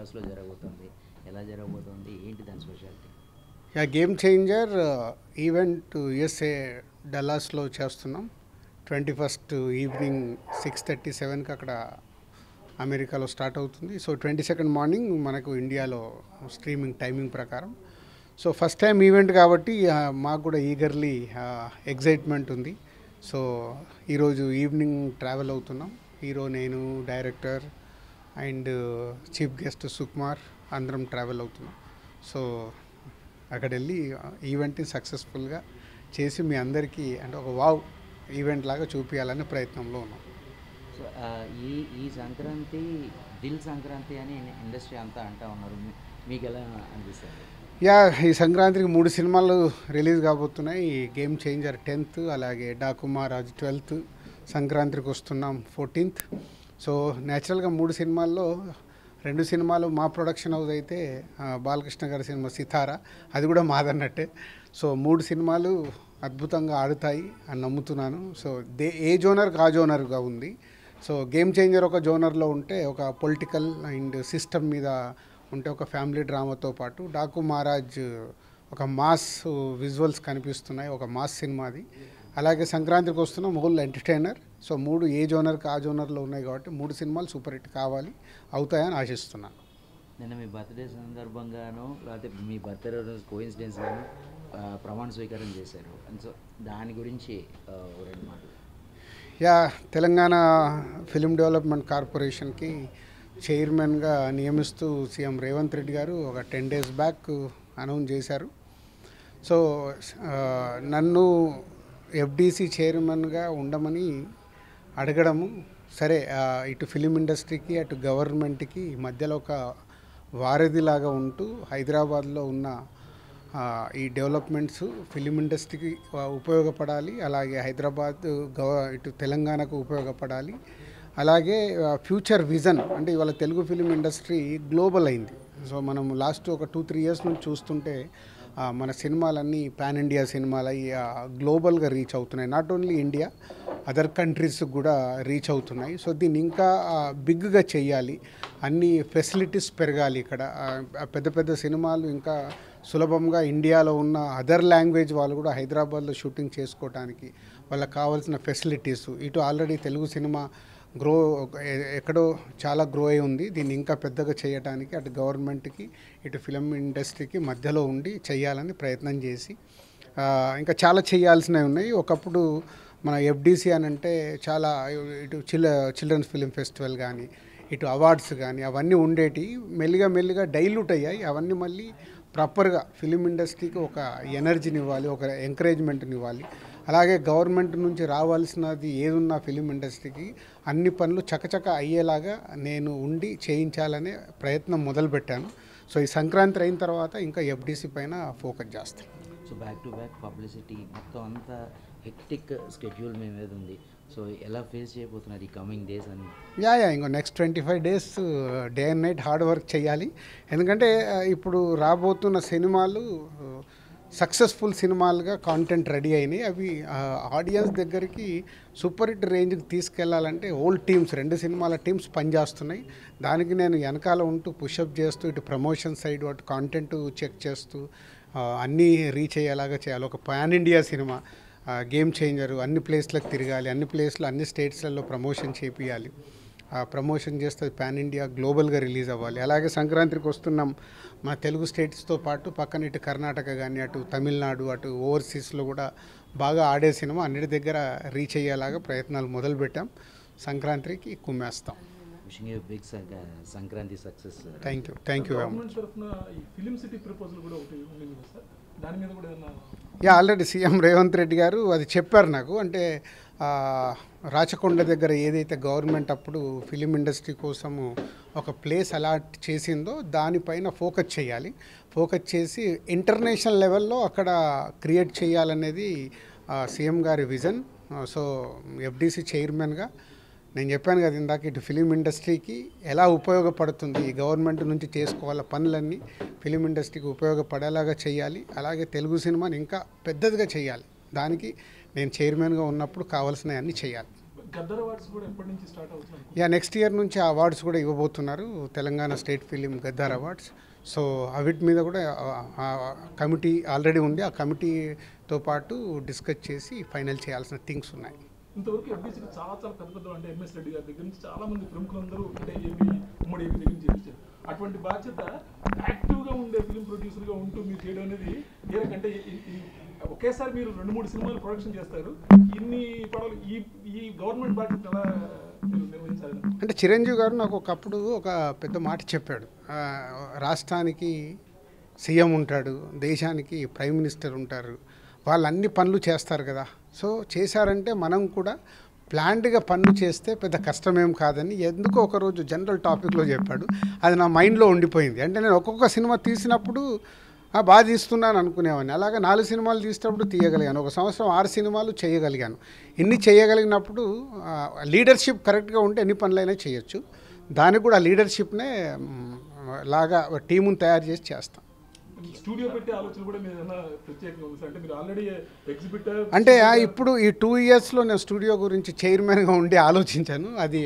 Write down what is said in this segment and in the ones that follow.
డల్లాస్లో జరగబోతుంది. ఎలా జరగబోతుంది, ఏంటి దాని speciality? Yeah game changer event USA డల్లాస్లో చేస్తున్నాం. 21st ఈవినింగ్ 6:37కి అక్కడ అమెరికాలో స్టార్ట్ అవుతుంది. సో 22nd మార్నింగ్ మనకు ఇండియాలో స్ట్రీమింగ్ టైమింగ్ ప్రకారం. సో ఫస్ట్ టైం ఈవెంట్ కాబట్టి మాకు కూడా ఈగర్లీ ఎగ్జైట్మెంట్ ఉంది. సో ఈరోజు ఈవినింగ్ ట్రావెల్ అవుతున్నాం. హీరో, నేను, director and chief guest Sukumar అందరం ట్రావెల్ అవుతున్నాం. సో అక్కడ వెళ్ళి ఈవెంట్ని సక్సెస్ఫుల్గా చేసి మీ అందరికీ అంటే ఒక వావ్ ఈవెంట్ లాగా చూపించాలనే ప్రయత్నంలో ఉన్నాం. సో ఈ సంక్రాంతి దిల్ సంక్రాంతి అని ఇండస్ట్రీ అంతా అంటూ ఉన్నారు. మీకు ఎలా అనిపిస్తుంది? యా, ఈ సంక్రాంతికి 3 సినిమాలు రిలీజ్ కాబోతున్నాయి. గేమ్ చేంజర్ 10th, అలాగే డాకు మహారాజ్ 12th, సంక్రాంతికి వస్తున్నాం 14th. సో న్యాచురల్గా 3 సినిమాల్లో 2 సినిమాలు మా ప్రొడక్షన్ హౌస్ అయితే బాలకృష్ణ గారి సినిమా సితారా అది కూడా మాదన్నట్టే. సో 3 సినిమాలు అద్భుతంగా ఆడుతాయి అని నమ్ముతున్నాను. సో ఏ జోనర్కి ఆ జోనర్గా ఉంది. సో గేమ్ చేంజర్ ఒక జోనర్లో ఉంటే, ఒక పొలిటికల్ అండ్ సిస్టమ్ మీద ఉంటే, ఒక ఫ్యామిలీ డ్రామాతో పాటు డాకు మహారాజ్ ఒక మాస్ విజువల్స్ కనిపిస్తున్నాయి, ఒక మాస్ సినిమా అది. అలాగే సంక్రాంతికి వస్తున్న హోల్ ఎంటర్టైనర్. సో 3 ఏ జోనర్కి ఆ జోనర్లో ఉన్నాయి కాబట్టి 3 సినిమాలు సూపర్ హిట్ కావాలి, అవుతాయని ఆశిస్తున్నాను. నిన్న మీ బర్త్డే సందర్భంగానో లేకపోతే మీ బర్త్డే రోజు కోయిన్సిడెన్స్ గాను ప్రమాణ స్వీకారం చేశారు. సో దాని గురించి 2 మాటలు. యా, తెలంగాణ ఫిలిం డెవలప్మెంట్ కార్పొరేషన్కి చైర్మన్గా నియమిస్తూ సీఎం రేవంత్ రెడ్డి గారు ఒక 10 days బ్యాక్ అనౌన్స్ చేశారు. సో నన్ను ఎఫ్డీసీ చైర్మన్గా ఉండమని అడగడము, సరే ఇటు ఫిలిం ఇండస్ట్రీకి అటు గవర్నమెంట్కి మధ్యలో ఒక వారధిలాగా ఉంటూ హైదరాబాద్లో ఉన్న ఈ డెవలప్మెంట్స్ ఫిలిం ఇండస్ట్రీకి ఉపయోగపడాలి, అలాగే హైదరాబాద్ ఇటు తెలంగాణకు ఉపయోగపడాలి, అలాగే ఫ్యూచర్ విజన్ అంటే ఇవాళ తెలుగు ఫిలిం ఇండస్ట్రీ గ్లోబల్ అయింది. సో మనం లాస్ట్ ఒక 2-3 years నుంచి చూస్తుంటే మన సినిమాలన్నీ పాన్ ఇండియా సినిమాలు గ్లోబల్గా రీచ్ అవుతున్నాయి. Not only India, other countries కూడా రీచ్ అవుతున్నాయి. సో దీన్ని ఇంకా బిగ్గా చేయాలి, అన్ని ఫెసిలిటీస్ పెరగాలి. ఇక్కడ పెద్ద పెద్ద సినిమాలు ఇంకా సులభంగా ఇండియాలో ఉన్న అదర్ లాంగ్వేజ్ వాళ్ళు కూడా హైదరాబాద్లో షూటింగ్ చేసుకోవడానికి వాళ్ళకి కావాల్సిన ఫెసిలిటీస్, ఇటు ఆల్రెడీ తెలుగు సినిమా ఎక్కడో చాలా గ్రో అయి ఉంది. దీన్ని ఇంకా పెద్దగా చేయడానికి అటు గవర్నమెంట్కి ఇటు ఫిలిం ఇండస్ట్రీకి మధ్యలో ఉండి చేయాలని ప్రయత్నం చేసి ఇంకా చాలా చేయాల్సినవి ఉన్నాయి. ఒకప్పుడు మన ఎఫ్డీసీ అని అంటే చాలా ఇటు చిల్డ్రన్స్ ఫిలిం ఫెస్టివల్ కానీ ఇటు అవార్డ్స్ కానీ అవన్నీ ఉండేటి, మెల్లిగా డైల్యూట్ అయ్యాయి. అవన్నీ మళ్ళీ ప్రాపర్గా ఫిలిం ఇండస్ట్రీకి ఒక ఎనర్జీని ఇవ్వాలి, ఒక ఎంకరేజ్మెంట్ని ఇవ్వాలి. అలాగే గవర్నమెంట్ నుంచి రావాల్సినది ఏదున్నా ఫిలిం ఇండస్ట్రీకి అన్ని పనులు చకచక అయ్యేలాగా నేను ఉండి చేయించాలనే ప్రయత్నం మొదలుపెట్టాను. సో ఈ సంక్రాంతి అయిన తర్వాత ఇంకా ఎఫ్డీసీ పైన ఫోకస్ చేస్తాను. So back to back publicity మొత్తం అంతా హెక్టిక్ స్కెడ్యూల్ మీ మీద ఉంది. సో ఎలా ఫేస్ చేయబోతున్నారు ఈ కమింగ్ డేస్ అని? ఇంకో next 25 days day and night hard work చేయాలి. ఎందుకంటే ఇప్పుడు రాబోతున్న సినిమాలు సక్సెస్ఫుల్ సినిమాలుగా కాంటెంట్ రెడీ అయినాయి. అవి ఆడియన్స్ దగ్గరికి సూపర్ హిట్ రేంజ్కి తీసుకెళ్లాలంటే ఓల్డ్ టీమ్స్ 2 సినిమాల టీమ్స్ పనిచేస్తున్నాయి. దానికి నేను వెనకాల ఉంటూ పుషప్ చేస్తూ ఇటు ప్రమోషన్ సైడ్ అటు కాంటెంట్ చెక్ చేస్తూ అన్నీ రీచ్ అయ్యేలాగా చేయాలి. ఒక pan India cinema game changer అన్ని ప్లేస్లకు తిరగాలి, అన్ని ప్లేస్లో అన్ని స్టేట్స్లలో ప్రమోషన్ చేపియాలి. ప్రమోషన్ చేస్తే పాన్ ఇండియా గ్లోబల్గా రిలీజ్ అవ్వాలి. అలాగే సంక్రాంతికి వస్తున్నాం మన తెలుగు స్టేట్స్తో పాటు పక్కన ఇటు కర్ణాటక కానీ అటు తమిళనాడు అటు ఓవర్సీస్లో కూడా బాగా ఆడే సినిమా అన్నిటి దగ్గర రీచ్ అయ్యేలాగా ప్రయత్నాలు మొదలుపెట్టాం. సంక్రాంతికి కుమ్మేస్తాం. Wishing you big Sankranti success. Thank you very much. Already CM Revanth Reddy garu అది చెప్పారు నాకు. అంటే రాచకొండ దగ్గర ఏదైతే గవర్నమెంట్ అప్పుడు ఫిలిం ఇండస్ట్రీ కోసము ఒక ప్లేస్ అలాట్ చేసిందో దానిపైన ఫోకస్ చేయాలి, ఫోకస్ చేసి ఇంటర్నేషనల్ లెవెల్లో అక్కడ క్రియేట్ చేయాలనేది సీఎం గారి విజన్. సో ఎఫ్డీసీ చైర్మన్గా నేను చెప్పాను కదా ఇందాక, ఇటు ఫిలిం ఇండస్ట్రీకి ఎలా ఉపయోగపడుతుంది ఈ గవర్నమెంట్ నుంచి చేసుకోవాల పనులన్నీ ఫిలిం ఇండస్ట్రీకి ఉపయోగపడేలాగా చేయాలి. అలాగే తెలుగు సినిమాని ఇంకా పెద్దదిగా చేయాలి. దానికి నేను చైర్మన్గా ఉన్నప్పుడు కావాల్సినవన్నీ చేయాలి. గద్దర్ అవార్డ్స్ కూడా ఎప్పటి నుంచి స్టార్ట్ అవుతున్నాయి? యా, నెక్స్ట్ ఇయర్ నుంచి ఆ అవార్డ్స్ కూడా ఇవ్వబోతున్నారు, Telangana state film Gaddar awards. So అవిటి మీద కూడా కమిటీ ఆల్రెడీ ఉంది. ఆ కమిటీతో పాటు డిస్కస్ చేసి ఫైనల్ చేయాల్సిన థింగ్స్ ఉన్నాయి. ఇంతవరకు ఎఫ్డీసీకి చాలా చాలా పెద్ద పెద్ద అంటే ఎంఎస్ రెడ్డి గారి దగ్గర నుంచి చాలా మంది ప్రముఖులందరూ అంటే ఏపీ ఉమ్మడి ఏపీ దగ్గర నుంచి చేయించారు. అటువంటి బాధ్యత యాక్టివ్గా ఉండే ఫిలిం ప్రొడ్యూసర్గా ఉంటూ మీరు చేయడం అనేది ఏ రకంటే ఒకేసారి మీరు 2-3 సినిమాలు ప్రొడక్షన్ చేస్తారు, ఇన్ని పడవలు ఈ గవర్నమెంట్ బాధ్యత ఎలా మీరు నిర్వహించాలి? అంటే చిరంజీవి గారు నాకు ఒకప్పుడు ఒక పెద్ద మాట చెప్పాడు, రాష్ట్రానికి సీఎం ఉంటాడు, దేశానికి ప్రైమ్ మినిస్టర్ ఉంటారు, వాళ్ళు అన్ని పనులు చేస్తారు కదా. సో చేశారంటే మనం కూడా ప్లాన్డ్గా పనులు చేస్తే పెద్ద కష్టమేం కాదని ఎందుకో ఒకరోజు జనరల్ టాపిక్లో చెప్పాడు. అది నా మైండ్లో ఉండిపోయింది. అంటే నేను ఒక్కొక్క సినిమా తీసినప్పుడు బాగా తీస్తున్నాను అనుకునేవాడిని. అలాగే 4 సినిమాలు తీసినప్పుడు తీయగలిగాను, ఒక సంవత్సరం 6 సినిమాలు చేయగలిగాను. ఇన్ని చేయగలిగినప్పుడు లీడర్షిప్ కరెక్ట్గా ఉంటే ఎన్ని పనులైనా చేయొచ్చు. దానికి కూడా లీడర్షిప్నే లాగా టీముని తయారు చేసి చేస్తాం. స్టూడియో పెట్టే ఆలోచన కూడా మీరు ఏమైనా ప్రత్యేకంగా ఉంది అంటే మీరు ఆల్రెడీ ఎగ్జిబిటర్ అంటే ఇప్పుడు ఈ 2 ఇయర్స్లో నేను స్టూడియో గురించి చైర్మన్గా ఉండి ఆలోచించాను. అది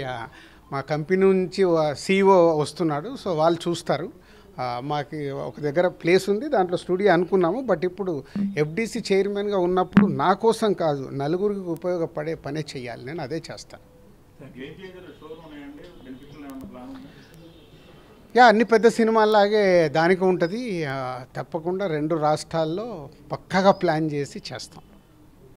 మా కంపెనీ నుంచి CEO వస్తున్నాడు, సో వాళ్ళు చూస్తారు. మాకు ఒక దగ్గర ప్లేస్ ఉంది, దాంట్లో స్టూడియో అనుకున్నాము. బట్ ఇప్పుడు ఎఫ్డీసీ చైర్మన్గా ఉన్నప్పుడు నా కోసం కాదు, నలుగురికి ఉపయోగపడే పనే చేయాలి, నేను అదే చేస్తాను. యా, అన్ని పెద్ద సినిమాలాగే దానికి ఉంటుంది. తప్పకుండా 2 రాష్ట్రాల్లో పక్కాగా ప్లాన్ చేసి చేస్తాం.